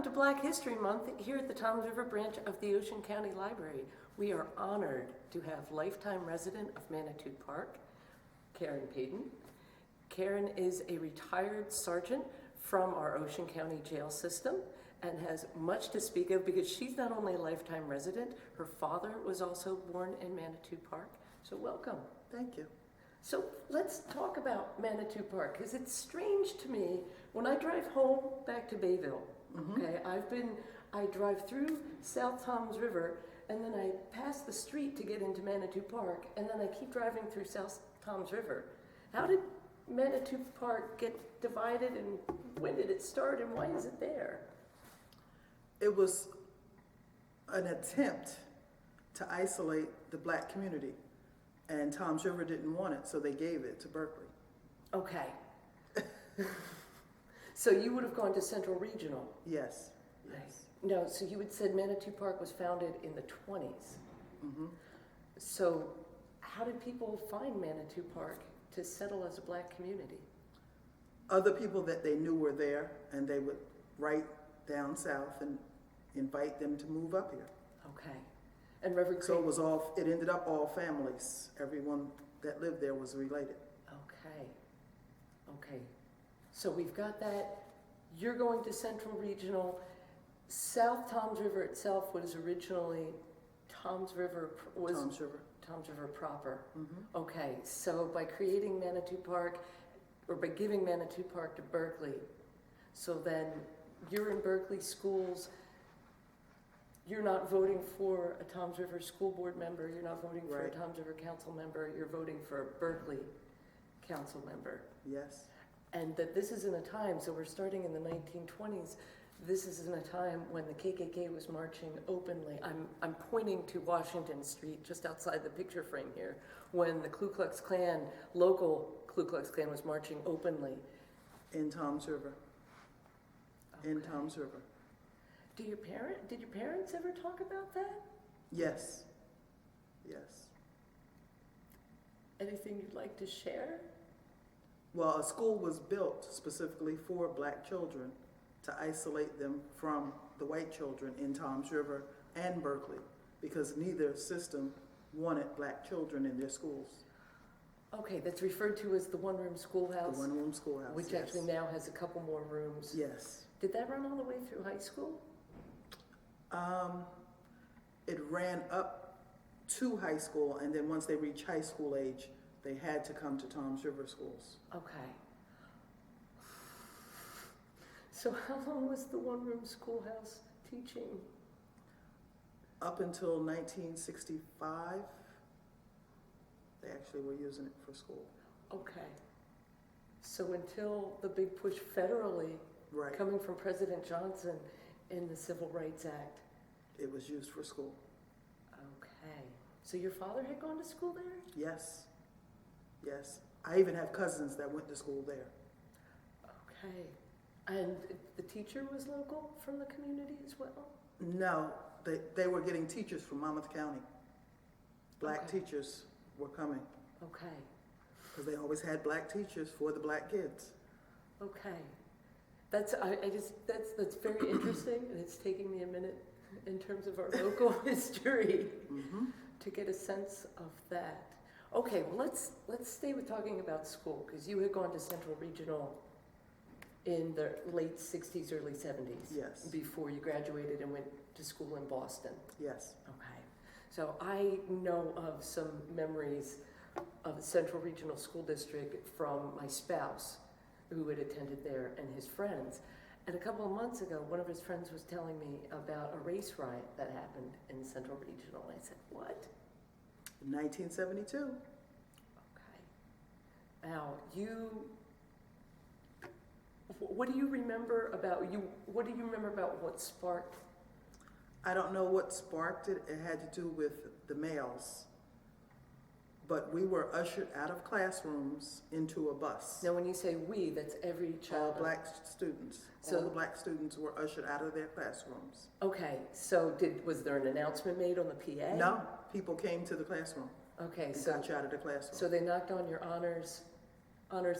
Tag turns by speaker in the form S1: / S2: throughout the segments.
S1: Welcome to Black History Month here at the Toms River branch of the Ocean County Library. We are honored to have lifetime resident of Manitou Park, Karen Paden. Karen is a retired sergeant from our Ocean County jail system and has much to speak of because she's not only a lifetime resident, her father was also born in Manitou Park. So welcome.
S2: Thank you.
S1: So let's talk about Manitou Park, because it's strange to me when I drive home back to Bayville. Okay, I drive through South Toms River, and then I pass the street to get into Manitou Park, and then I keep driving through South Toms River. How did Manitou Park get divided, and when did it start, and why is it there?
S2: It was an attempt to isolate the black community, and Toms River didn't want it, so they gave it to Berkeley.
S1: Okay. So you would have gone to Central Regional?
S2: Yes, yes.
S1: No, so you had said Manitou Park was founded in the 20s.
S2: Mm-hmm.
S1: So how did people find Manitou Park to settle as a black community?
S2: Other people that they knew were there, and they would write down south and invite them to move up here.
S1: Okay. And Reverend
S2: So it ended up all families. Everyone that lived there was related.
S1: Okay. Okay. So we've got that. You're going to Central Regional. South Toms River itself was originally Toms River proper.
S2: Mm-hmm.
S1: Okay. So by creating Manitou Park, or by giving Manitou Park to Berkeley, so then you're in Berkeley schools. You're not voting for a Toms River school board member. You're not voting for a Toms River council member. You're voting for a Berkeley council member.
S2: Yes.
S1: And that this is in a time, so we're starting in the 1920s, this is in a time when the KKK was marching openly. I'm pointing to Washington Street, just outside the picture frame here, when the Ku Klux Klan, local Ku Klux Klan was marching openly.
S2: In Toms River.
S1: Okay.
S2: In Toms River.
S1: Did your parents ever talk about that?
S2: Yes. Yes.
S1: Anything you'd like to share?
S2: Well, a school was built specifically for black children to isolate them from the white children in Toms River and Berkeley, because neither system wanted black children in their schools.
S1: Okay, that's referred to as the one-room schoolhouse?
S2: The one-room schoolhouse,
S1: which
S2: yes.
S1: actually now has a couple more rooms.
S2: Yes.
S1: Did that run all the way through high school?
S2: It ran up to high school, and then once they reached high school age, they had to come to Toms River schools.
S1: Okay. So how long was the one-room schoolhouse teaching?
S2: Up until 1965, they actually were using it for school.
S1: Okay. So until the big push federally,
S2: Right.
S1: coming from President Johnson in the Civil Rights Act.
S2: It was used for school.
S1: Okay. So your father had gone to school there?
S2: Yes. Yes. I even have cousins that went to school there.
S1: Okay. And the teacher was local from the community as well?
S2: No, they were getting teachers from Monmouth County. Black teachers were coming.
S1: Okay.
S2: Because they always had black teachers for the black kids.
S1: Okay. That's very interesting, and it's taking me a minute in terms of our local history to get a sense of that. Okay, well let's stay with talking about school, because you had gone to Central Regional in the late 60s, early 70s.
S2: Yes.
S1: Before you graduated and went to school in Boston.
S2: Yes.
S1: Okay. So I know of some memories of the Central Regional School District from my spouse, who had attended there, and his friends. And a couple of months ago, one of his friends was telling me about a race riot that happened in Central Regional. I said, what?
S2: 1972.
S1: Okay. Now, what do you remember about what sparked?
S2: I don't know what sparked it. It had to do with the males. But we were ushered out of classrooms into a bus.
S1: Now, when you say we, that's every child.
S2: All black students.
S1: So,
S2: all the black students were ushered out of their classrooms.
S1: Okay, so was there an announcement made on the PA?
S2: No, people came to the classroom.
S1: Okay,
S2: and got you out of the classroom.
S1: So they knocked on your honors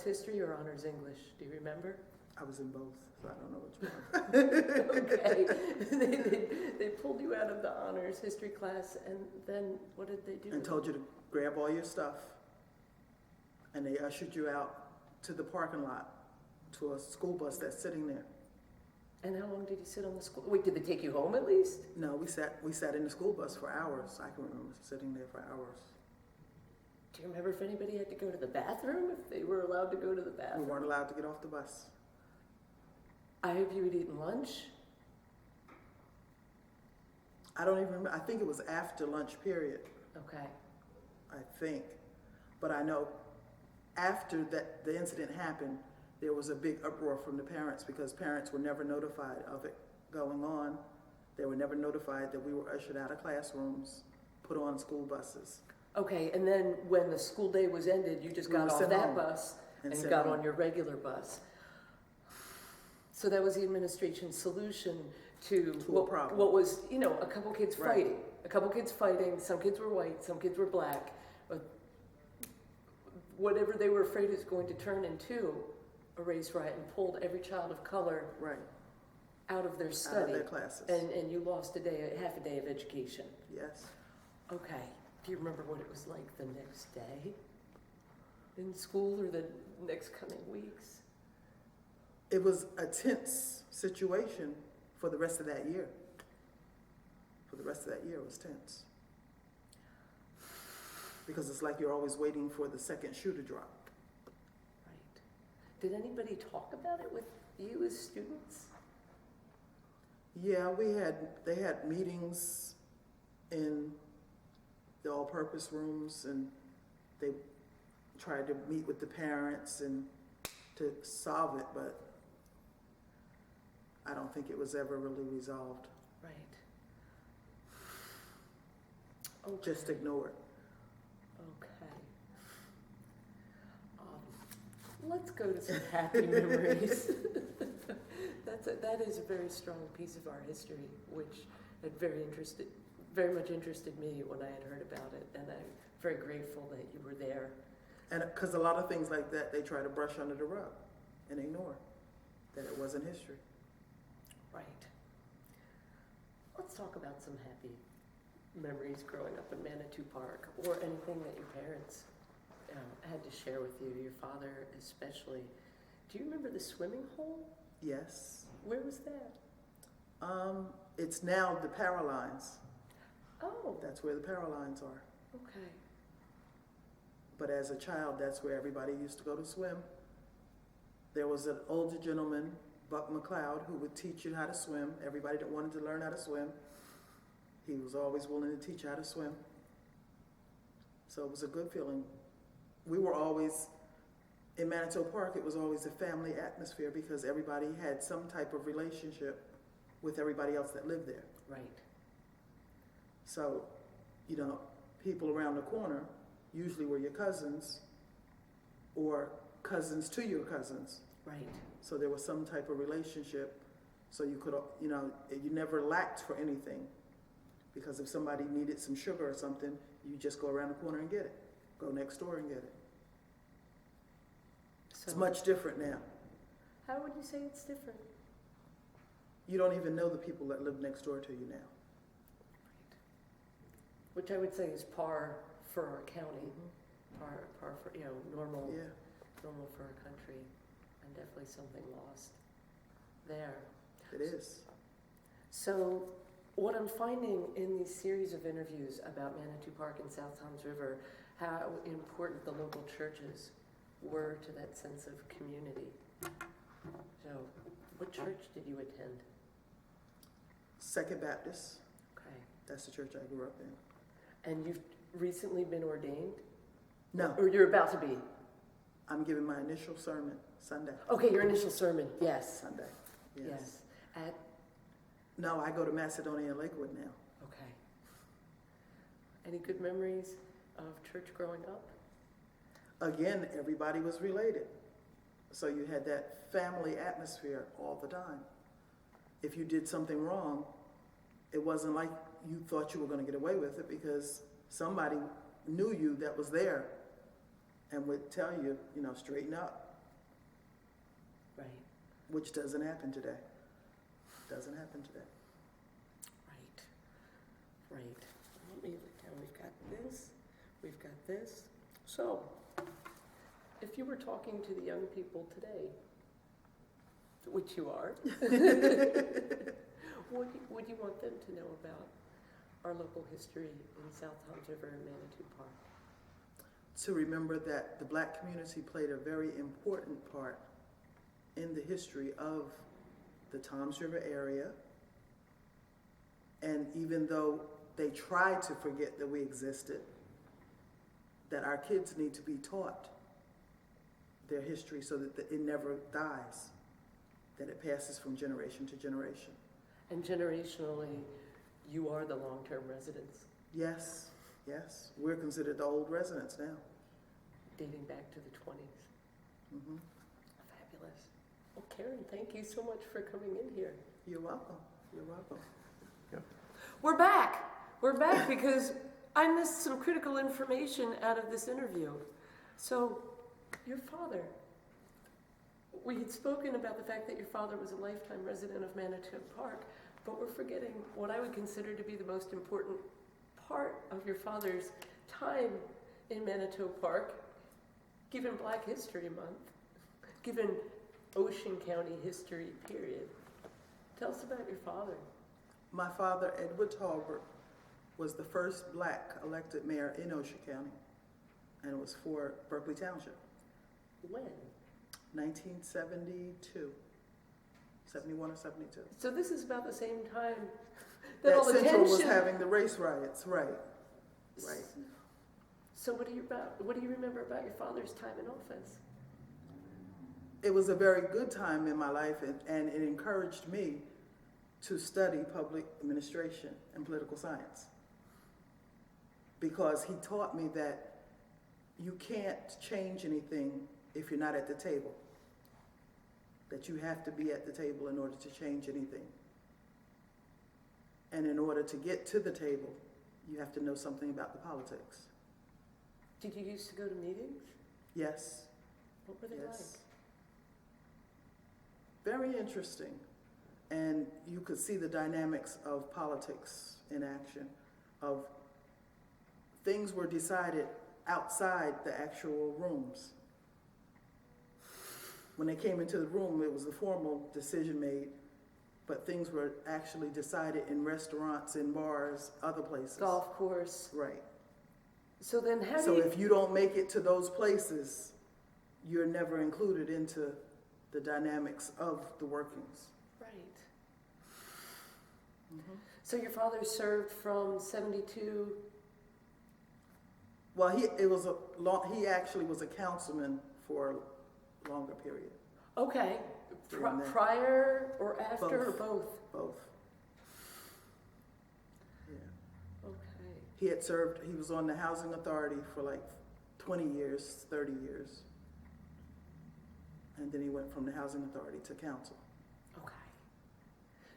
S1: history or honors English? Do you remember?
S2: I was in both, so I don't know which one.
S1: Okay. They pulled you out of the honors history class, and then what did they do?
S2: And told you to grab all your stuff. And they ushered you out to the parking lot to a school bus that's sitting there.
S1: And how long did you sit on the school? Wait, did they take you home at least?
S2: No, we sat in the school bus for hours. I can remember sitting there for hours.
S1: Do you remember if anybody had to go to the bathroom? If they were allowed to go to the
S2: We
S1: bathroom?
S2: weren't allowed to get off the bus.
S1: I hope you had eaten lunch.
S2: I don't even remember. I think it was after lunch period,
S1: Okay.
S2: I think. But I know after that the incident happened, there was a big uproar from the parents because parents were never notified of it going on. They were never notified that we were ushered out of classrooms, put on school buses.
S1: Okay, and then when the school day was ended, you just
S2: We
S1: got
S2: were
S1: off
S2: sent
S1: that
S2: home
S1: bus and
S2: sent
S1: got
S2: home.
S1: on your regular bus. So that was the administration's solution to
S2: To a problem.
S1: what was, a couple kids
S2: Right.
S1: fighting. A couple kids fighting, some kids were white, some kids were black. But whatever they were afraid it was going to turn into a race riot, and pulled every child of color
S2: Right,
S1: out of their
S2: out of
S1: study.
S2: their classes.
S1: And you lost half a day of education.
S2: Yes.
S1: Okay. Do you remember what it was like the next day in school or the next coming weeks?
S2: It was a tense situation for the rest of that year. For the rest of that year, it was tense. Because it's like you're always waiting for the second shoe to drop.
S1: Right. Did anybody talk about it with you as students?
S2: Yeah, they had meetings in the all-purpose rooms, and they tried to meet with the parents and to solve it, but I don't think it was ever really resolved.
S1: Right. Okay.
S2: Just ignore it.
S1: Okay. Let's go to some happy memories. That is a very strong piece of our history, which had very much interested me when I had heard about it, and I'm very grateful that you were there.
S2: And because a lot of things like that, they try to brush under the rug and ignore that it wasn't history.
S1: Right. Let's talk about some happy memories growing up in Manitou Park, or anything that your parents had to share with you, your father especially. Do you remember the swimming hole?
S2: Yes.
S1: Where was that?
S2: It's now the Paralines.
S1: Oh,
S2: That's where the Paralines are.
S1: okay.
S2: But as a child, that's where everybody used to go to swim. There was an older gentleman, Buck McLeod, who would teach you how to swim. Everybody that wanted to learn how to swim, he was always willing to teach you how to swim. So it was a good feeling. We were always, in Manitou Park, it was always a family atmosphere because everybody had some type of relationship with everybody else that lived there.
S1: Right.
S2: So, people around the corner usually were your cousins or cousins to your cousins.
S1: Right.
S2: So there was some type of relationship. So you could, you never lacked for anything. Because if somebody needed some sugar or something, you just go around the corner and get it. Go next door and get it.
S1: So,
S2: It's much different now.
S1: how would you say it's different?
S2: You don't even know the people that live next door to you now.
S1: Which I would say is par for our county, par for, normal,
S2: Yeah.
S1: normal for our country, and definitely something lost there.
S2: It is.
S1: So what I'm finding in these series of interviews about Manitou Park and South Toms River, how important the local churches were to that sense of community. So what church did you attend?
S2: Second Baptist.
S1: Okay.
S2: That's the church I grew up in.
S1: And you've recently been ordained?
S2: No,
S1: Or you're about to be?
S2: I'm giving my initial sermon Sunday.
S1: Okay, your initial sermon, yes.
S2: Sunday.
S1: Yes. At,
S2: No, I go to Macedonia and Lakewood now.
S1: okay. Any good memories of church growing up?
S2: Again, everybody was related. So you had that family atmosphere all the time. If you did something wrong, it wasn't like you thought you were going to get away with it because somebody knew you that was there and would tell you, straighten up.
S1: Right.
S2: which doesn't happen today. Doesn't happen today.
S1: Right. Let me look down. We've got this. We've got this. So, if you were talking to the young people today, which you are, what would you want them to know about our local history in South Toms River and Manitou Park?
S2: To remember that the Black community played a very important part in the history of the Toms River area. And even though they tried to forget that we existed, that our kids need to be taught their history so that it never dies, that it passes from generation to generation.
S1: And generationally, you are the long-term residents,
S2: Yes, yes. We're considered the old residents now.
S1: dating back to the 20s.
S2: Hmm.
S1: Fabulous. Well, Karen, thank you so much for coming in here.
S2: You're welcome. You're welcome.
S1: We're back. We're back because I missed some critical information out of this interview. So, your father, we had spoken about the fact that your father was a lifetime resident of Manitou Park, but we're forgetting what I would consider to be the most important part of your father's time in Manitou Park, given Black History Month, given Ocean County history, period. Tell us about your father.
S2: My father, Edward Talbert, was the first Black elected mayor in Ocean County, and it was for Berkeley Township.
S1: When?
S2: 1972, 71 or 72.
S1: So this is about the same time that all the
S2: Central was
S1: tension.
S2: having the race riots, right? Right.
S1: So what do you remember about your father's time in office?
S2: It was a very good time in my life, and it encouraged me to study public administration and political science, because he taught me that you can't change anything if you're not at the table, that you have to be at the table in order to change anything. And in order to get to the table, you have to know something about the politics.
S1: Did you used to go to meetings?
S2: Yes.
S1: What were they
S2: Yes. Very interesting. And you could see the dynamics of politics in action, of things were decided outside the actual rooms. When they came into the room, it was a formal decision made, but things were actually decided in restaurants, in bars, other places.
S1: Golf course.
S2: Right.
S1: So then how
S2: So
S1: do you...
S2: if you don't make it to those places, you're never included into the dynamics of the workings.
S1: Right.
S2: Mm-hmm.
S1: So your father served from 72...
S2: Well, he actually was a councilman for a longer period.
S1: Okay.
S2: During that.
S1: Prior or after or
S2: Both.
S1: both?
S2: Both. Yeah.
S1: Okay.
S2: He was on the housing authority for like 20 years, 30 years. And then he went from the housing authority to council.
S1: Okay.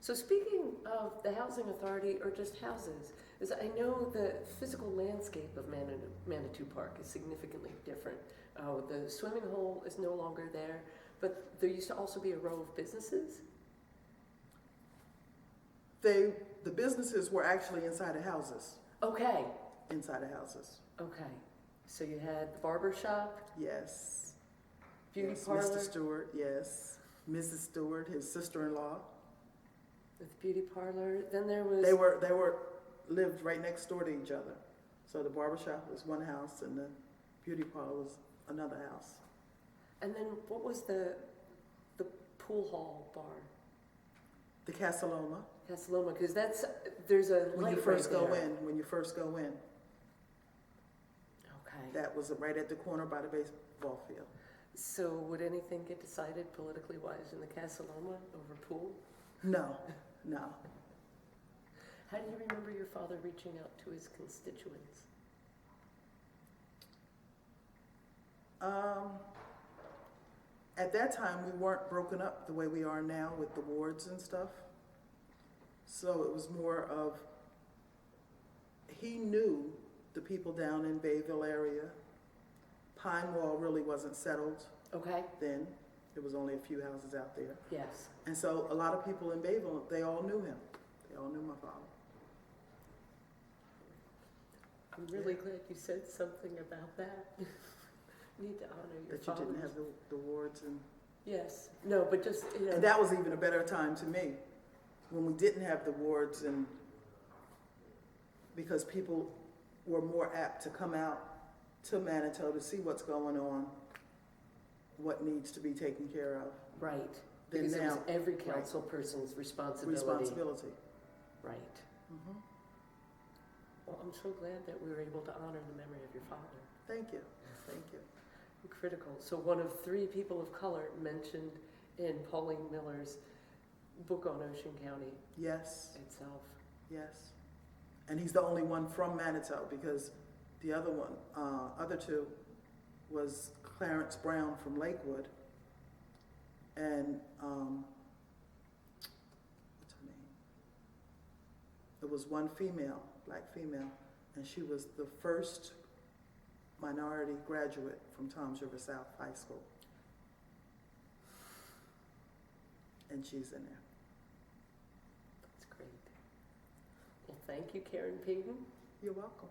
S1: So speaking of the housing authority or just houses, is I know the physical landscape of Manitou Park is significantly different. The swimming hole is no longer there, but there used to also be a row of businesses.
S2: The businesses were actually inside the houses.
S1: Okay.
S2: Inside the houses.
S1: Okay. So you had the barber shop,
S2: Yes.
S1: beauty
S2: Yes,
S1: parlor,
S2: Mr. Stewart, yes. Mrs. Stewart, his sister-in-law.
S1: with beauty parlor. Then there was...
S2: They lived right next door to each other. So the barber shop was one house and the beauty parlor was another house.
S1: And then what was the pool hall bar?
S2: The Casaloma.
S1: Casaloma, because there's a
S2: When
S1: light
S2: you first
S1: right
S2: go
S1: there.
S2: in,
S1: Okay.
S2: that was right at the corner by the baseball field.
S1: So would anything get decided politically wise in the Casaloma over pool?
S2: No.
S1: How do you remember your father reaching out to his constituents?
S2: At that time, we weren't broken up the way we are now with the wards and stuff. So it was more of, he knew the people down in Bayville area. Pine Wall really wasn't settled
S1: Okay.
S2: then. There was only a few houses out there.
S1: Yes.
S2: And so a lot of people in Bayville, they all knew him. They all knew my father.
S1: I'm really glad you said something about that. Need to honor your
S2: That you didn't
S1: fathers.
S2: have the wards and...
S1: Yes, no, but just, you know.
S2: And that was even a better time to me, when we didn't have the wards, and because people were more apt to come out to Manitou to see what's going on, what needs to be taken care of.
S1: Right,
S2: Then
S1: because it was
S2: now-
S1: every council person's responsibility.
S2: Responsibility.
S1: Right.
S2: Mhm.
S1: Well, I'm so glad that we were able to honor the memory of your father.
S2: Thank you, thank you.
S1: Critical. So one of 3 people of color mentioned in Pauline Miller's book on Ocean County
S2: Yes,
S1: itself.
S2: yes. And he's the only one from Manitou, because the other one, other 2 was Clarence Brown from Lakewood, and what's her name? It was one female, black female, and she was the first minority graduate from Toms River South High School. And she's in there.
S1: That's great. Well, thank you, Karen Paden.
S2: You're welcome.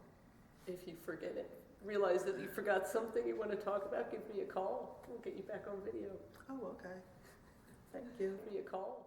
S1: If you forget it, realize that you forgot something you want to talk about, give me a call. We'll get you back on video.
S2: Oh, okay. Thank you.
S1: Give me a call.